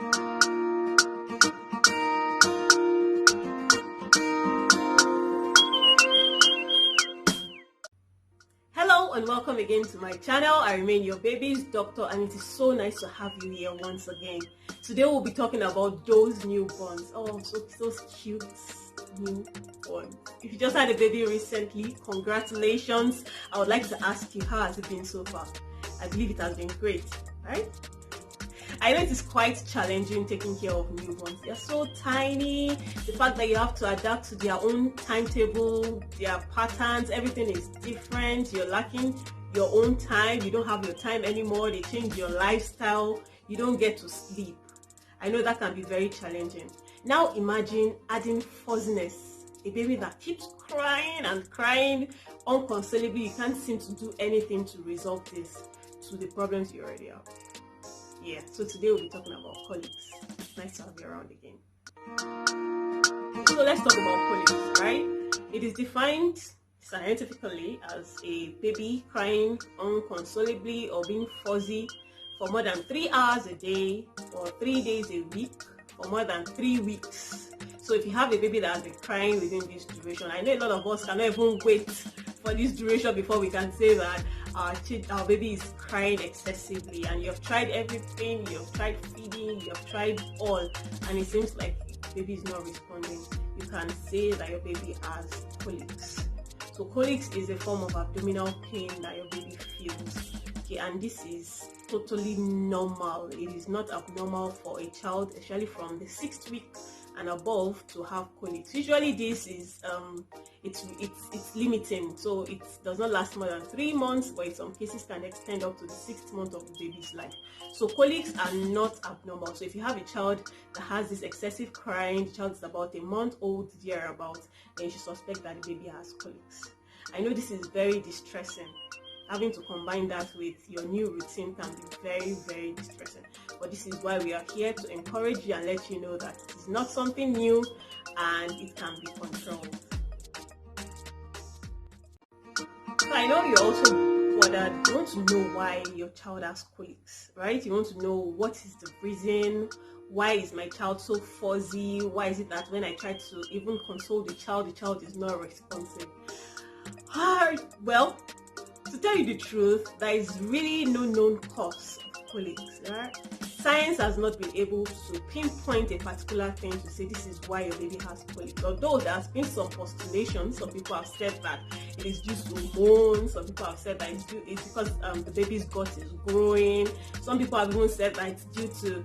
Hello and welcome again to my channel. I remain your baby's doctor and it is so nice to have you here once again. Today we'll be talking about those newborns. Oh, so cute newborns. If you just had a baby recently, congratulations. I would like to ask you, how has it been so far? I believe it has been great, right? I know it is quite challenging taking care of newborns. They are so tiny. The fact that you have to adapt to their own timetable, their patterns, everything is different. You're lacking your own time. You don't have your time anymore. They change your lifestyle. You don't get to sleep. I know that can be very challenging. Now imagine adding fuzziness. A baby that keeps crying and crying unconsolably. You can't seem to do anything to resolve this, to the problems you already have. Yeah, so today we'll be talking about colics. Nice to have you around again. So let's talk about colics, right? It is defined scientifically as a baby crying unconsolably or being fuzzy for more than 3 hours a day or 3 days a week for more than 3 weeks. So if you have a baby that has been crying within this duration, I know a lot of us cannot even wait for this duration before we can say that our baby is crying excessively, and you have tried everything, you have tried feeding, you have tried all, and it seems like the baby is not responding. You can say that your baby has colics. So colics is a form of abdominal pain that your baby feels. Okay, and this is totally normal. It is not abnormal for a child, especially from the 6th week and above, to have colics. Usually this is it's limiting, so it does not last more than 3 months, but in some cases can extend up to the 6th month of the baby's life. So colics are not abnormal. So if you have a child that has this excessive crying, the child is about a month old, thereabout, then you should suspect that the baby has colics. I know this is very distressing. Having to combine that with your new routine can be very, very distressing. But this is why we are here, to encourage you and let you know that it is not something new and it can be controlled. So I know you're also bothered. You want to know why your child has colics, right? You want to know what is the reason. Why is my child so fuzzy? Why is it that when I try to even console the child is not responsive? Well, to tell you the truth, there is really no known cause of colics. Right? Science has not been able to pinpoint a particular thing to say this is why your baby has colics. Although there has been some postulations, some people have said that it is due to hormones. Some people have said that it's because the baby's gut is growing. Some people have even said that it's due to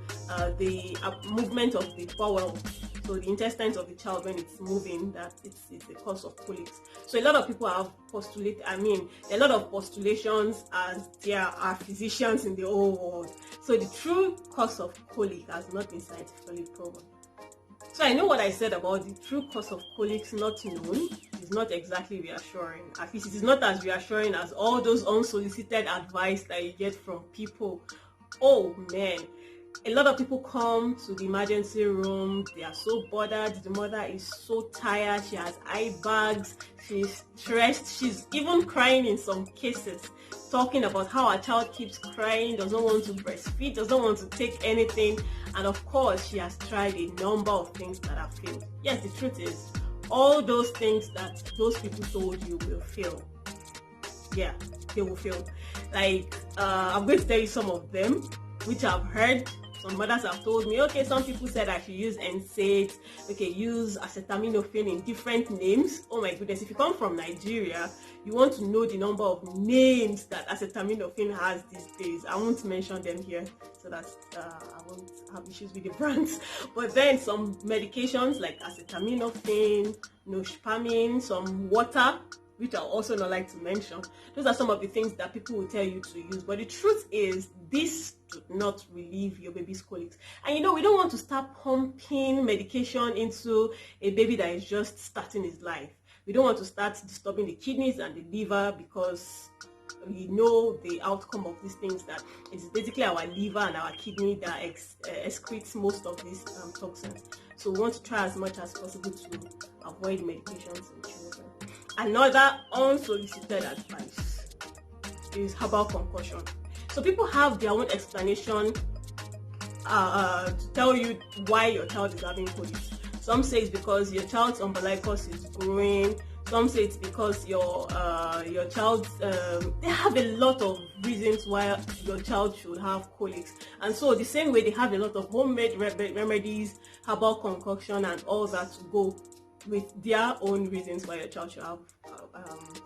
the movement of the bowel. So the intestines of the child, when it's moving, that it's the cause of colics. So a lot of people have postulated, a lot of postulations, as there are physicians in the whole world. So the true cause of colic has not been scientifically proven. So I know what I said about the true cause of colics not known is not exactly reassuring. At least it is not as reassuring as all those unsolicited advice that you get from people. Oh man. A lot of people come to the emergency room, they are so bothered, the mother is so tired, she has eye bags, she's stressed, she's even crying in some cases, talking about how her child keeps crying, doesn't want to breastfeed, doesn't want to take anything, and of course she has tried a number of things that have failed. Yes, the truth is, all those things that those people told you will fail. Yeah, they will fail. Like, I'm going to tell you some of them, which I've heard. Some mothers have told me, okay, some people said I should use NSAIDs, okay, use acetaminophen in different names. Oh my goodness, if you come from Nigeria, you want to know the number of names that acetaminophen has these days. I won't mention them here so that I won't have issues with the brands. But then some medications like acetaminophen, noshpamine, some water, which I also not like to mention. Those are some of the things that people will tell you to use. But the truth is, this do not relieve your baby's colics. And you know, we don't want to start pumping medication into a baby that is just starting his life. We don't want to start disturbing the kidneys and the liver, because we know the outcome of these things, that it is basically our liver and our kidney that excretes most of these toxins. So we want to try as much as possible to avoid medications in children. Another unsolicited advice is herbal concoction. So people have their own explanation to tell you why your child is having colics. Some say it's because your child's umbilicus is growing. Some say it's because your child, they have a lot of reasons why your child should have colics. And so the same way they have a lot of homemade remedies, herbal concoction and all that to go with their own reasons why your child should have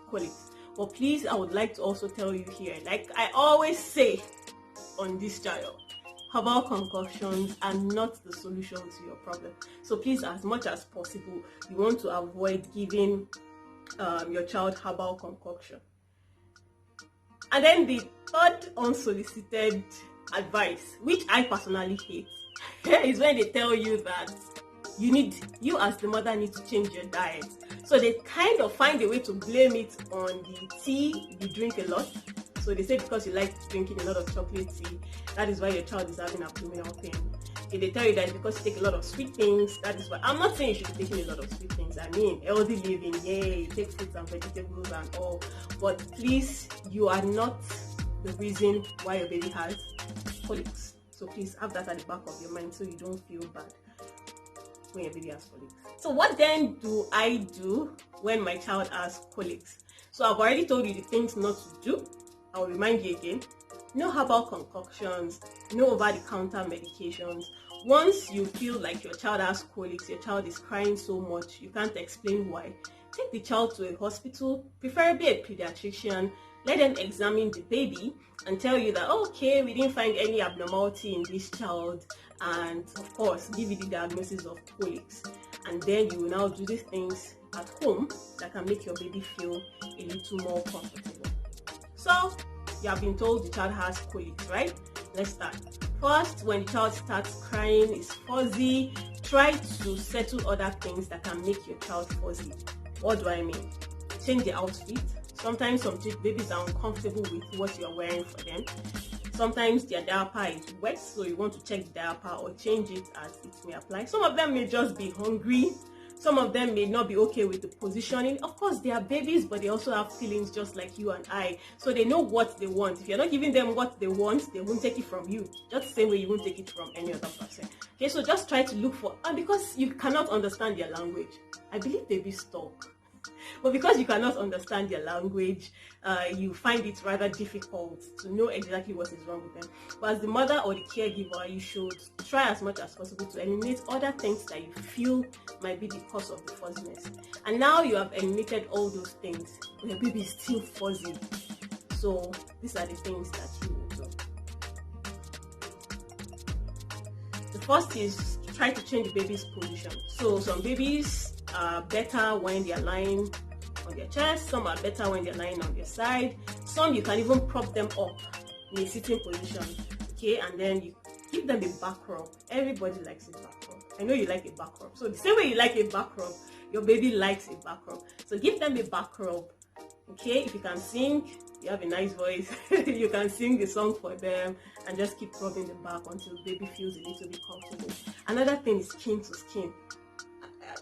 colics. But please, I would like to also tell you here, like I always say on this channel, herbal concoctions are not the solution to your problem. So please, as much as possible, you want to avoid giving your child herbal concoction. And then the third unsolicited advice, which I personally hate, is when they tell you that you as the mother need to change your diet. So they kind of find a way to blame it on the tea you drink a lot. So they say because you like drinking a lot of chocolate tea, that is why your child is having abdominal pain. If they tell you that it's because you take a lot of sweet things, that is why. I'm not saying you should be taking a lot of sweet things. I mean, healthy living, yay, take fruits and vegetables and all. But please, you are not the reason why your baby has colics. So please have that at the back of your mind so you don't feel bad when your baby has colics. So what then do I do when my child has colics? So I've already told you the things not to do. I'll remind you again. No herbal concoctions, no over-the-counter medications. Once you feel like your child has colics, your child is crying so much, you can't explain why, take the child to a hospital, preferably a pediatrician. Let them examine the baby and tell you that, okay, we didn't find any abnormality in this child, and of course, give you the diagnosis of colics. And then you will now do these things at home that can make your baby feel a little more comfortable. So, you have been told the child has colics, right? Let's start. First, when the child starts crying, is fuzzy, try to settle other things that can make your child fuzzy. What do I mean? Change the outfit. Sometimes some babies are uncomfortable with what you're wearing for them. Sometimes their diaper is wet, so you want to check the diaper or change it as it may apply. Some of them may just be hungry. Some of them may not be okay with the positioning. Of course, they are babies, but they also have feelings just like you and I. So they know what they want. If you're not giving them what they want, they won't take it from you. Just the same way you won't take it from any other person. Okay, so just try to look for, and because you cannot understand their language, I believe babies talk. But because you cannot understand their language, you find it rather difficult to know exactly what is wrong with them. But as the mother or the caregiver, you should try as much as possible to eliminate other things that you feel might be the cause of the fuzziness. And now you have eliminated all those things, but your baby is still fuzzy. So these are the things that you will do. The first is try to change the baby's position. So some babies are better when they are lying on their chest, some are better when they're lying on their side, some you can even prop them up in a sitting position, okay, and then you give them a back rub. Everybody likes a back rub. I know you like a back rub, so the same way you like a back rub, your baby likes a back rub. So give them a back rub, okay. If you can sing, you have a nice voice, you can sing the song for them and just keep rubbing the back until the baby feels a little bit comfortable. Another thing is skin to skin.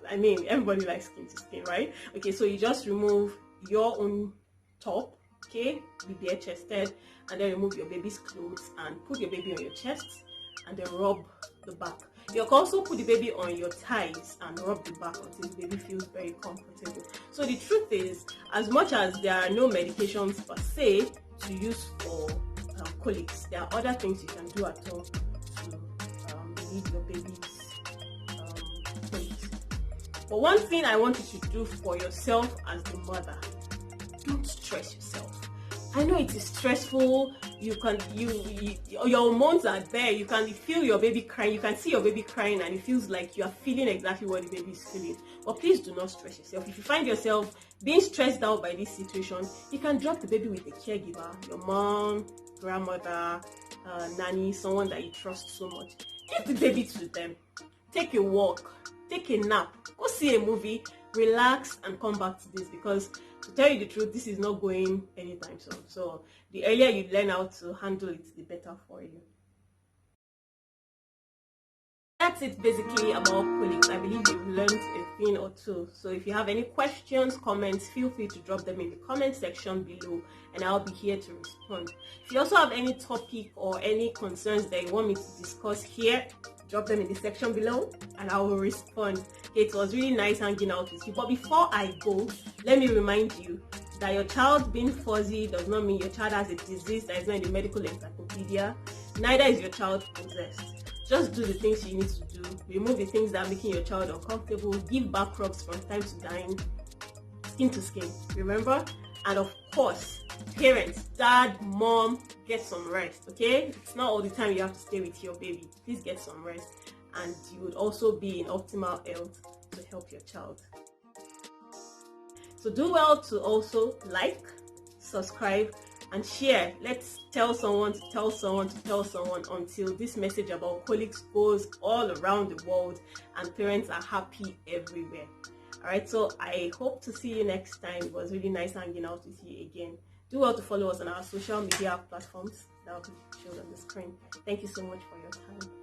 I mean, everybody likes skin to skin, right? Okay, so you just remove your own top, okay, be bare chested, and then remove your baby's clothes and put your baby on your chest and then rub the back. You can also put the baby on your thighs and rub the back until the baby feels very comfortable. So the truth is, as much as there are no medications per se to use for colics, there are other things you can do at home to relieve your baby's colics. But one thing I want you to do for yourself as the mother, don't stress yourself. I know it is stressful. Your hormones are there. You can feel your baby crying. You can see your baby crying, and it feels like you are feeling exactly what the baby is feeling. But please do not stress yourself. If you find yourself being stressed out by this situation, you can drop the baby with a caregiver, your mom, grandmother, nanny, someone that you trust so much. Give the baby to them. Take a walk. Take a nap. Go see a movie. Relax and come back to this, because to tell you the truth, this is not going anytime soon. So the earlier you learn how to handle it, the better for you. That that's it basically about colics. I believe you've learned a thing or two. So if you have any questions, comments, feel free to drop them in the comment section below and I'll be here to respond. If you also have any topic or any concerns that you want me to discuss here, drop them in the section below and I will respond. It was really nice hanging out with you. But before I go, let me remind you that your child being fuzzy does not mean your child has a disease that is not in the medical encyclopedia. Neither is your child possessed. Just do the things you need to do. Remove the things that are making your child uncomfortable. Give back rubs from time to time. Skin to skin. Remember? And of course, parents, dad, mom, get some rest, okay? It's not all the time you have to stay with your baby. Please get some rest. And you would also be in optimal health to help your child. So do well to also like, subscribe, and share. Let's tell someone to tell someone to tell someone until this message about colics goes all around the world and parents are happy everywhere. Alright, so I hope to see you next time. It was really nice hanging out with you again. Do well to follow us on our social media platforms that will be shown on the screen. Thank you so much for your time.